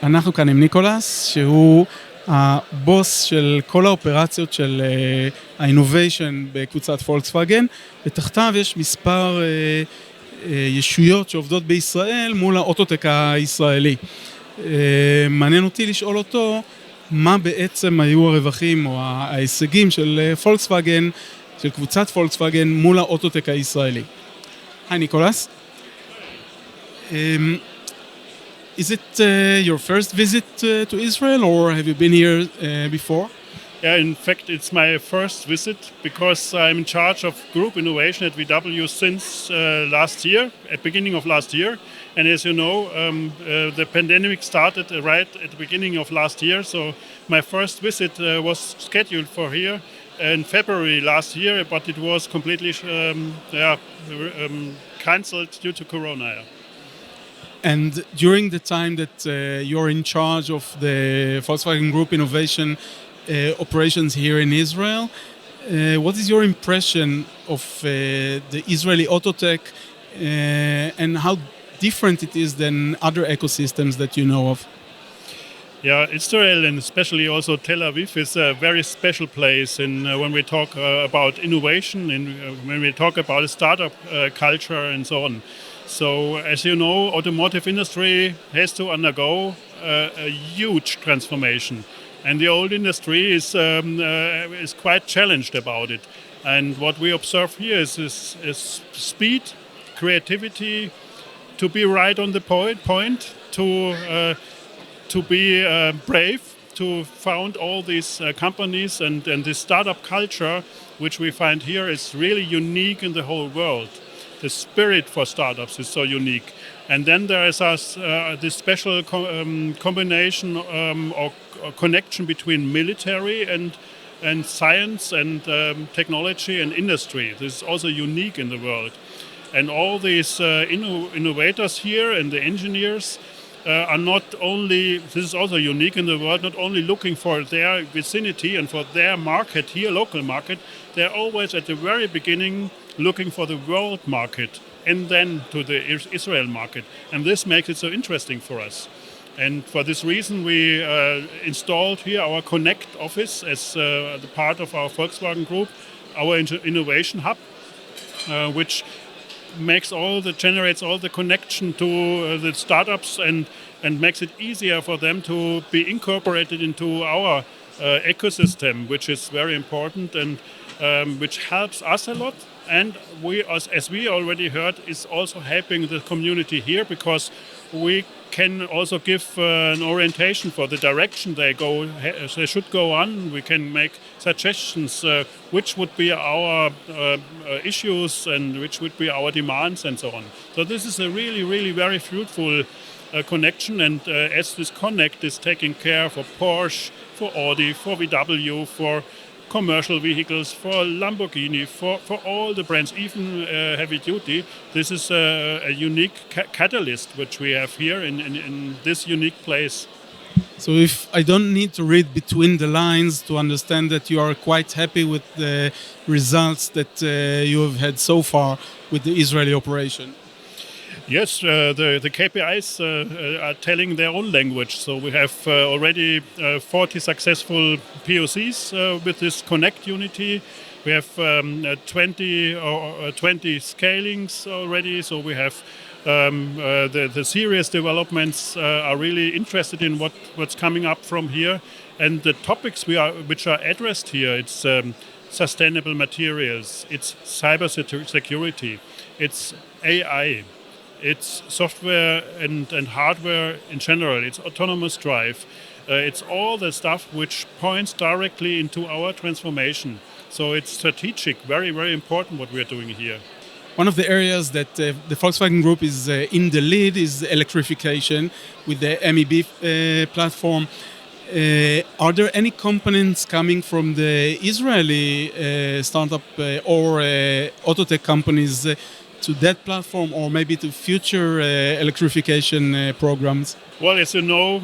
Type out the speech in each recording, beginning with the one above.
אנחנו כאן עם ניקולס, שהוא הבוס של כל האופרציות של ה-innovation בקבוצת פולקסווגן, ותחתיו יש מספר ישויות שעובדות בישראל מול האוטוטק הישראלי. מעניין אותי לשאול אותו, מה בעצם היו הרווחים או ההישגים של פולקסווגן, של קבוצת פולקסווגן מול האוטוטק הישראלי. היי ניקולס. Is it your first visit to Israel, or have you been here before? Yeah, in fact, it's my first visit because I'm in charge of group innovation at VW since last year, at beginning of last year. And as you know, the pandemic started right at the beginning of last year. So my first visit was scheduled for here in February last year, but it was completely cancelled due to Corona. And during the time that you're in charge of the Volkswagen Group innovation operations here in Israel, what is your impression of the Israeli autotech and how different it is than other ecosystems that you know of? Yeah, Israel and especially also Tel-Aviv is a very special place when we talk about innovation and when we talk about startup culture and so on. So, as you know, automotive industry has to undergo a huge transformation, and the old industry is quite challenged about it. And what we observe here is speed, creativity, to be right on the point, to be brave, to found all these companies, and the startup culture, which we find here, is really unique in the whole world. The spirit for startups is so unique. And then there is this special combination or connection between military and science and technology and industry. This is also unique in the world. And all these innovators here and the engineers are not only, this is also unique in the world, not only looking for their vicinity and for their market here, local market, they're always at the very beginning looking for the world market and then to the Israel market. And this makes it so interesting for us. And for this reason, we installed here our Connect office as the part of our Volkswagen Group, our innovation hub, which generates all the connection to the startups and makes it easier for them to be incorporated into our ecosystem, which is very important and which helps us a lot. And we, as we already heard, is also helping the community here because we can also give an orientation for the direction they should go on. We can make suggestions which would be our issues and which would be our demands and so on. So this is a really, really very fruitful connection. And as this connect is taking care for Porsche, for Audi, for VW, for commercial vehicles, for Lamborghini, for all the brands, even heavy duty. This is a unique catalyst which we have here in this unique place. So if I don't need to read between the lines to understand that you are quite happy with the results that you have had so far with the Israeli operation. Yes, the KPIs are telling their own language. So we have already 40 successful POCs with this Connect Unity. We have 20 scalings already. So we have the serious developments are really interested in what's coming up from here. And the topics which are addressed here, it's sustainable materials, it's cyber security, it's AI. It's software and hardware in general. It's autonomous drive. It's all the stuff which points directly into our transformation. So it's strategic, very, very important what we're doing here. One of the areas that the Volkswagen Group is in the lead is electrification with the MEB platform. Are there any components coming from the Israeli startup or autotech companies to that platform or maybe to future electrification programs? Well, as you know,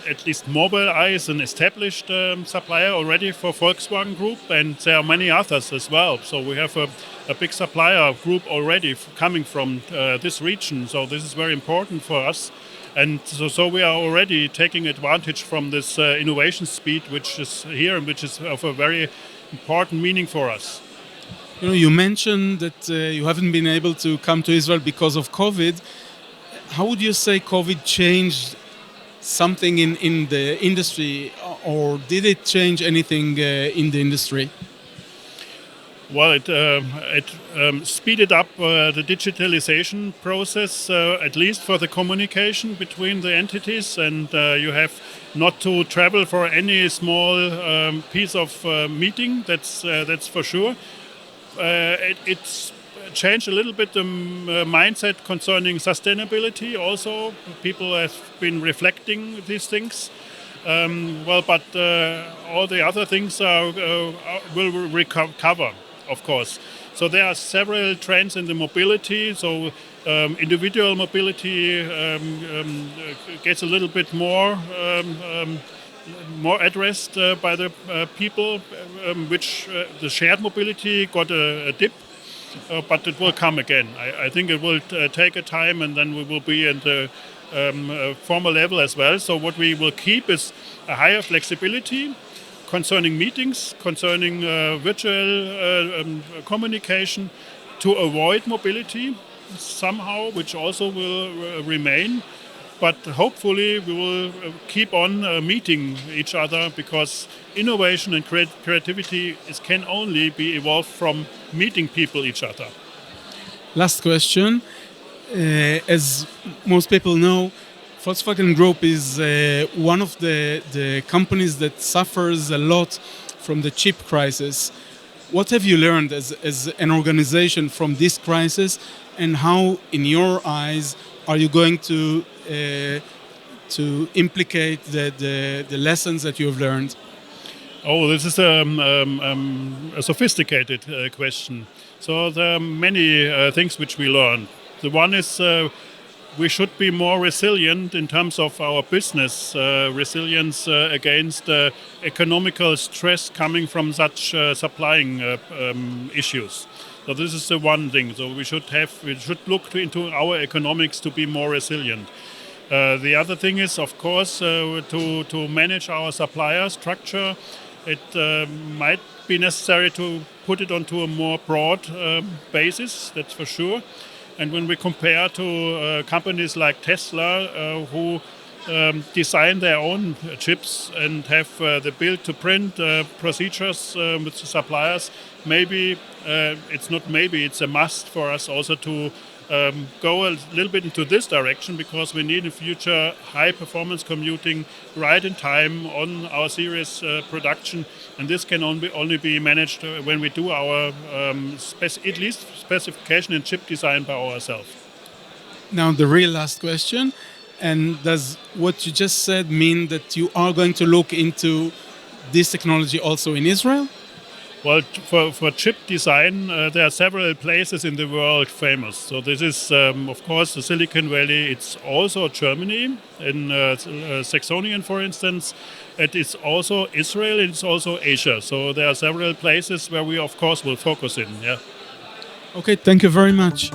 at least Mobileye is an established supplier already for Volkswagen Group, and there are many others as well. So we have a big supplier group already coming from this region. So this is very important for us. And so we are already taking advantage from this innovation speed, which is here and which is of a very important meaning for us. You know, you mentioned that you haven't been able to come to Israel because of COVID. How would you say COVID changed something in the industry, or did it change anything in the industry? Well, it speeded up the digitalization process, at least for the communication between the entities, and you have not to travel for any small piece of meeting. That's for sure. It's changed a little bit the mindset concerning sustainability. Also, people have been reflecting these things. But all the other things will recover, of course. So there are several trends in the mobility. So individual mobility gets a little bit more addressed by the people, which the shared mobility got a dip. But it will come again. I think it will take a time, and then we will be at the former level as well. So what we will keep is a higher flexibility concerning meetings, concerning virtual communication, to avoid mobility somehow, which also will remain. But hopefully we will keep on meeting each other, because innovation and creativity can only be evolved from meeting people each other. Last question. As most people know, Volkswagen Group is one of the companies that suffers a lot from the chip crisis. What have you learned as an organization from this crisis, and how, in your eyes, are you going to implicate the lessons that you have learned? Oh, this is a sophisticated question. So there are many things which we learned. The one is we should be more resilient in terms of our business, resilience against economical stress coming from such supplying issues. So this is the one thing. So we should look into our economics to be more resilient. The other thing is, of course, to manage our supplier structure. It might be necessary to put it onto a more broad basis, that's for sure. And when we compare to companies like Tesla, who design their own chips and have the build-to-print procedures with the suppliers, it's a must for us also to go a little bit into this direction, because we need in future high-performance computing right in time on our series production, and this can only be managed when we do our at least specification and chip design by ourselves. Now, the real last question, and does what you just said mean that you are going to look into this technology also in Israel? Well, for chip design, there are several places in the world famous. So this is, of course, the Silicon Valley. It's also Germany, in Saxonian, for instance. It is also Israel, and it's also Asia. So there are several places where we, of course, will focus in. Yeah. Okay, thank you very much.